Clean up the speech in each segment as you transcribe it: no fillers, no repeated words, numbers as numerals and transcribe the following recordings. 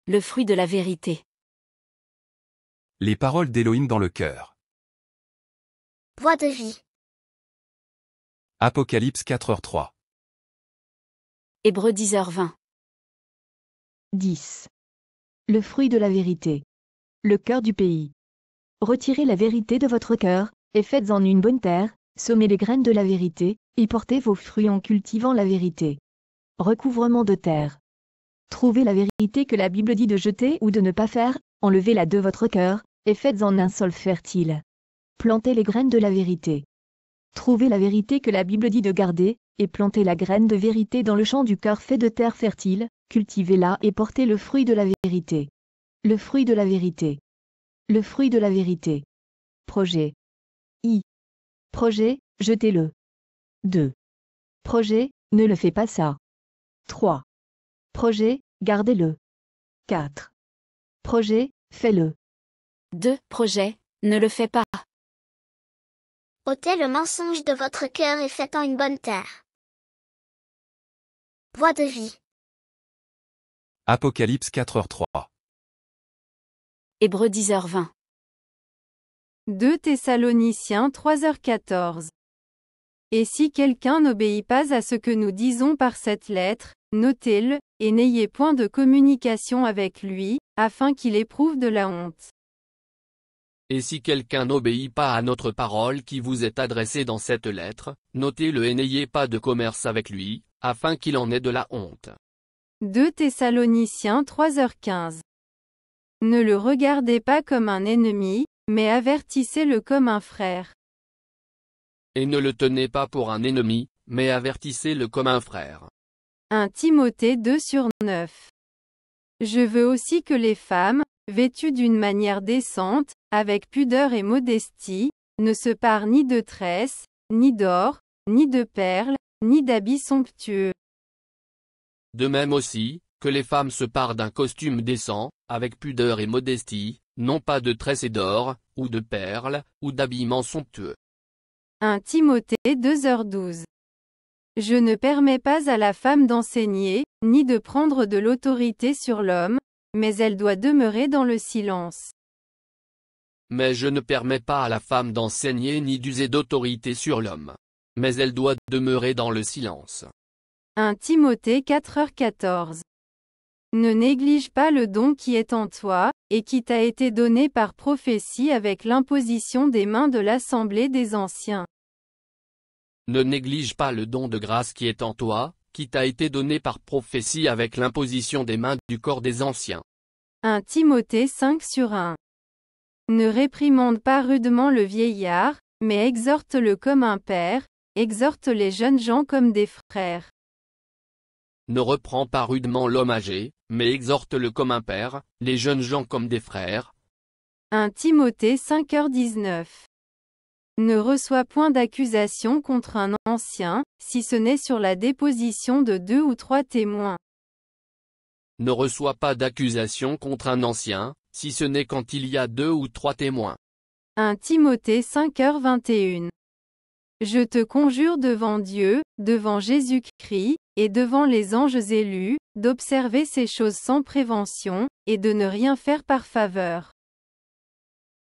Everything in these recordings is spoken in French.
Le fruit de la vérité. Les paroles d'Élohim dans le cœur. Voix de vie. Apocalypse 4h3. Hébreux 10h20. 10. Le fruit de la vérité. Le cœur du pays. Retirez la vérité de votre cœur, et faites-en une bonne terre, semez les graines de la vérité, y portez vos fruits en cultivant la vérité. Recouvrement de terre. Trouvez la vérité que la Bible dit de jeter ou de ne pas faire, enlevez-la de votre cœur, et faites-en un sol fertile. Plantez les graines de la vérité. Trouvez la vérité que la Bible dit de garder, et plantez la graine de vérité dans le champ du cœur fait de terre fertile, cultivez-la et portez le fruit de la vérité. Le fruit de la vérité. Le fruit de la vérité. Projet. Projet, jetez-le. 2. Projet, ne le fais pas ça. 3. Projet, gardez-le. 4. Projet, fais-le. 2. Projet, ne le fais pas. Ôtez le mensonge de votre cœur et faites-en une bonne terre. Voix de vie. Apocalypse 4h3. Hébreux 10h20. 2 Thessaloniciens 3h14. Et si quelqu'un n'obéit pas à ce que nous disons par cette lettre, notez-le, et n'ayez point de communication avec lui, afin qu'il éprouve de la honte. Et si quelqu'un n'obéit pas à notre parole qui vous est adressée dans cette lettre, notez-le et n'ayez pas de commerce avec lui, afin qu'il en ait de la honte. 2 Thessaloniciens 3h15. Ne le regardez pas comme un ennemi, mais avertissez-le comme un frère. Et ne le tenez pas pour un ennemi, mais avertissez-le comme un frère. 1 Timothée 2/9. Je veux aussi que les femmes, vêtues d'une manière décente, avec pudeur et modestie, ne se parent ni de tresses, ni d'or, ni de perles, ni d'habits somptueux. De même aussi, que les femmes se parent d'un costume décent, avec pudeur et modestie, non pas de tresses et d'or, ou de perles, ou d'habillements somptueux. 1 Timothée 2h12. Je ne permets pas à la femme d'enseigner, ni de prendre de l'autorité sur l'homme, mais elle doit demeurer dans le silence. Mais je ne permets pas à la femme d'enseigner ni d'user d'autorité sur l'homme. Mais elle doit demeurer dans le silence. 1 Timothée 4h14. Ne néglige pas le don qui est en toi, et qui t'a été donné par prophétie avec l'imposition des mains de l'assemblée des anciens. Ne néglige pas le don de grâce qui est en toi, qui t'a été donné par prophétie avec l'imposition des mains du corps des anciens. 1 Timothée 5/1. Ne réprimande pas rudement le vieillard, mais exhorte-le comme un père, exhorte les jeunes gens comme des frères. Ne reprends pas rudement l'homme âgé, mais exhorte-le comme un père, les jeunes gens comme des frères. 1 Timothée 5h19. Ne reçois point d'accusation contre un ancien, si ce n'est sur la déposition de 2 ou 3 témoins. Ne reçois pas d'accusation contre un ancien, si ce n'est quand il y a 2 ou 3 témoins. 1 Timothée 5h21. Je te conjure devant Dieu, devant Jésus-Christ, et devant les anges élus, d'observer ces choses sans prévention, et de ne rien faire par faveur.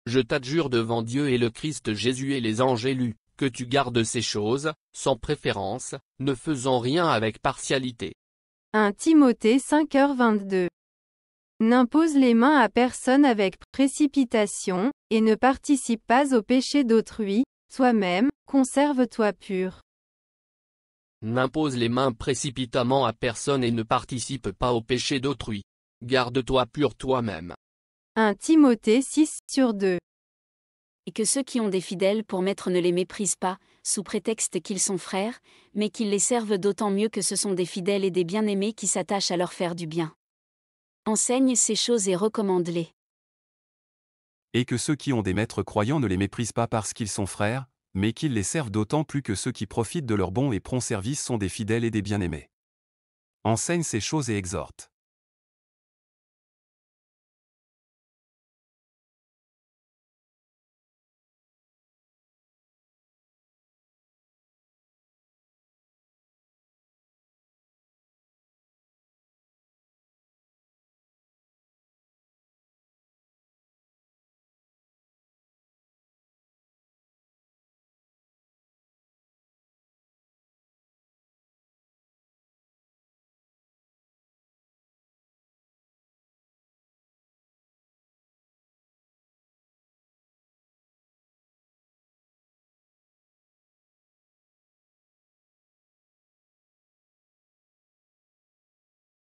Je t'adjure devant Dieu et le Christ Jésus et les anges élus, que tu gardes ces choses, sans préférence, ne faisant rien avec partialité. 1 Timothée 5h22. N'impose les mains à personne avec précipitation, et ne participe pas au péché d'autrui, toi-même, conserve-toi pur. N'impose les mains précipitamment à personne et ne participe pas au péché d'autrui. Garde-toi pur toi-même. 1 Timothée 6/2. Et que ceux qui ont des fidèles pour maître ne les méprisent pas, sous prétexte qu'ils sont frères, mais qu'ils les servent d'autant mieux que ce sont des fidèles et des bien-aimés qui s'attachent à leur faire du bien. Enseigne ces choses et recommande-les. Et que ceux qui ont des maîtres croyants ne les méprisent pas parce qu'ils sont frères, mais qu'ils les servent d'autant plus que ceux qui profitent de leur bon et prompt service sont des fidèles et des bien-aimés. Enseigne ces choses et exhorte.